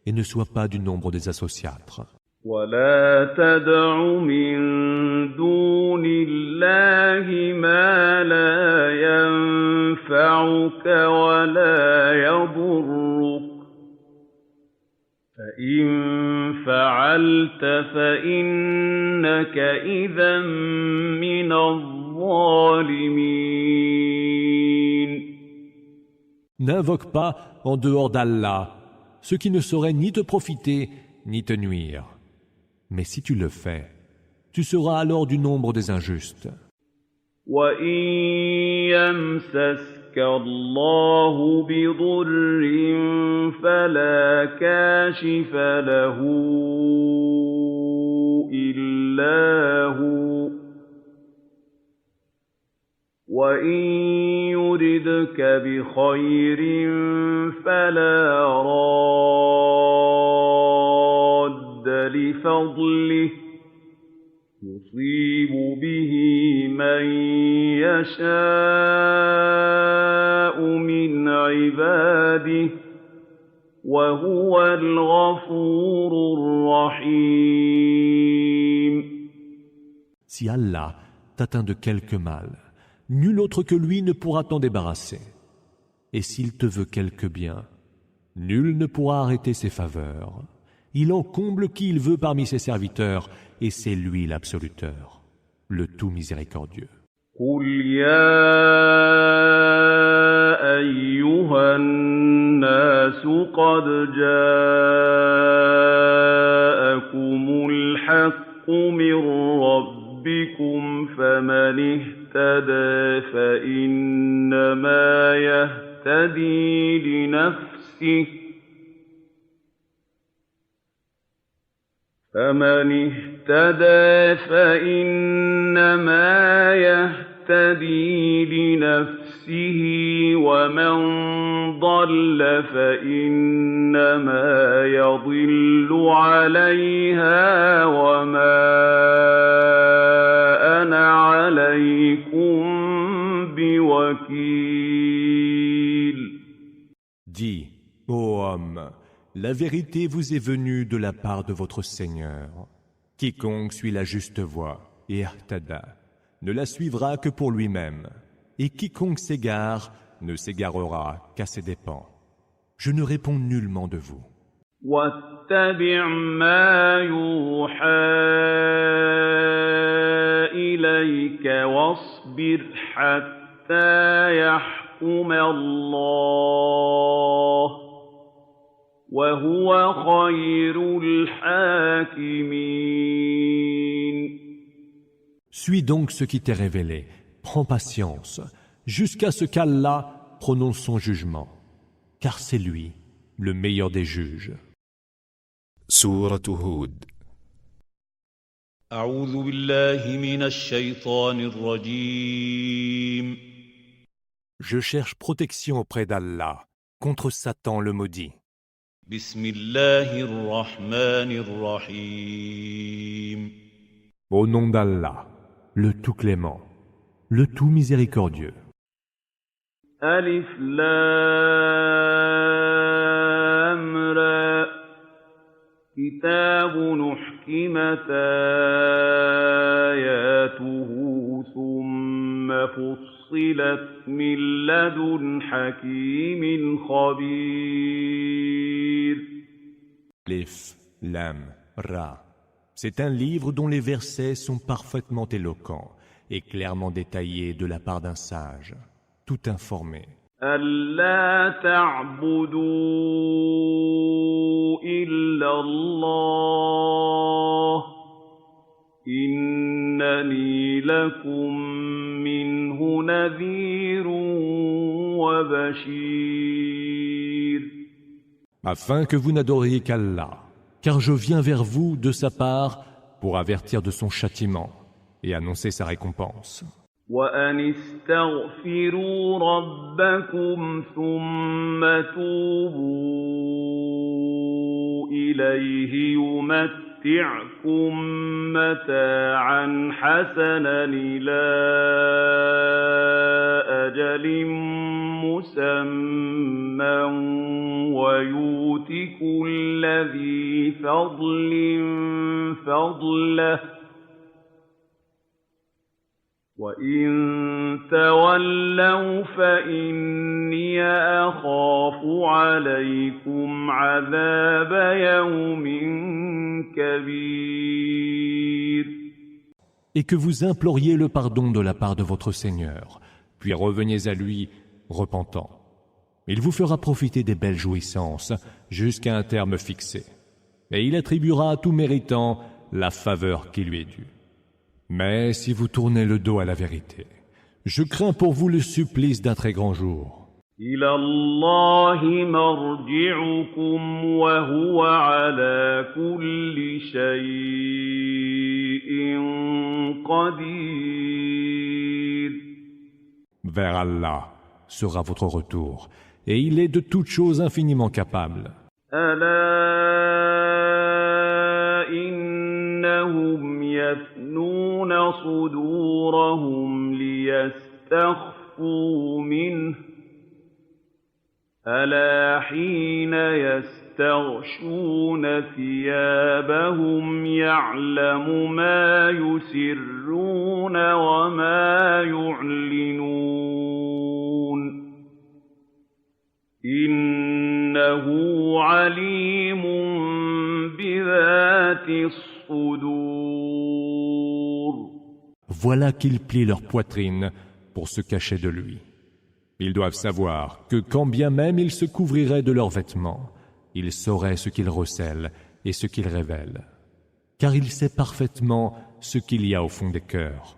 et ne sois pas du nombre des associatres. وَلَا تَدْعُ مِن دُونِ اللَّهِ مَا لَا يَنفَعُكَ وَلَا يَضُرُّكَ فَإِن فَعَلْتَ فَإِنَّكَ إِذًا مِّنَ الظَّالِمِينَ. N'invoque pas en dehors d'Allah ce qui ne saurait ni te profiter ni te nuire. Mais si tu le fais, tu seras alors du nombre des injustes. وَإِن يَمْسَسْكَ اللَّهُ بِضُرٍّ فَلَا كَاشِفَ لَهُ إِلَّا هُوَ وَإِن يُرِدْكَ بِخَيْرٍ فَلَا رَادَّ لِفَضْلِهِ يُصِيبُ بِهِ مَن يَشَاءُ مِنْ عِبَادِهِ وَهُوَ الْغَفُورُ الرَّحِيمُ. Si Allah t'atteint de quelque mal, nul autre que lui ne pourra t'en débarrasser. Et s'il te veut quelque bien, Nul ne pourra arrêter ses faveurs. Il en comble qui il veut parmi ses serviteurs, et c'est lui l'absoluteur, le tout miséricordieux. قل يا أيها الناس قد جاءكم الحق من ربكم فمن اهتدى فإنما يهتدي لنفسه فمن اهتدى فإنما يهتدي لنفسه ومن ضل فإنما يضل عليها وما أنا عليكم بوكيل. Dis, ô homme, la vérité vous est venue de la part de votre Seigneur. Quiconque suit la juste voie, et ihtada, ne la suivra que pour lui-même, et quiconque s'égare ne s'égarera qu'à ses dépens. Je ne réponds nullement de vous. واتبع ما يوحى إليك واصبر حتى يحكم الله وهو خير الحاكمين. Suis donc ce qui t'est révélé, prends patience, jusqu'à ce qu'Allah prononce son jugement, car c'est lui, le meilleur des juges. سورة هود. أعوذ بالله من الشيطان الرجيم. Je cherche protection auprès d'Allah contre Satan le maudit. بسم الله الرحمن الرحيم. Au nom d'Allah, le tout clément, le tout miséricordieux. ألف لام را كتاب أحكمت آياته ثم فصلت من لدن حكيم خبير. Alif, Lam, Ra. C'est un livre dont les versets sont parfaitement éloquents et clairement détaillés de la part d'un sage, tout informé. ألا تعبدوا إلا الله إنني لكم منه نذير وبشير. Afin que vous n'adoriez qu'Allah, car je viens vers vous de sa part pour avertir de son châtiment et annoncer sa récompense. وأن استغفروا ربكم ثم توبوا إليه يمتعكم متاعا حسنا إلى أجل مسمى ويؤت كل ذي فضل فضله وَإِن تَوَلَّوْا فَإِنِّي أَخَافُ عَلَيْكُمْ عَذَابَ يَوْمٍ كَبِيرٍ. Et que vous imploriez le pardon de la part de votre Seigneur, puis reveniez à lui repentant. Il vous fera profiter des belles jouissances jusqu'à un terme fixé, et il attribuera à tout méritant la faveur qui lui est due. Mais si vous tournez le dos à la vérité, je crains pour vous le supplice d'un très grand jour. إِلَى اللَّهِ مَرْجِعُكُمْ وَهُوَ عَلَى كُلِّ شَيْءٍ قَدِيرٌ. Vers Allah sera votre retour, et il est de toutes choses infiniment capable. أَلَا إِنَّهُمْ يَثْنُونَ صُدُورَهُمْ لِيَسْتَخْفُوا مِنْهُ أَلَا حِينَ يَسْتَغْشُونَ ثِيَابَهُمْ يَعْلَمُ مَا يُسِرُّونَ وَمَا يُعْلِنُونَ إِنَّهُ إِنَّهُ عَلِيمٌ بِذَاتِ الصُّدُورِ. Voilà qu'ils plient leur poitrine pour se cacher de lui. Ils doivent savoir que quand bien même ils se couvriraient de leurs vêtements, il saurait ce qu'ils recèlent et ce qu'ils révèlent, car il sait parfaitement ce qu'il y a au fond des cœurs.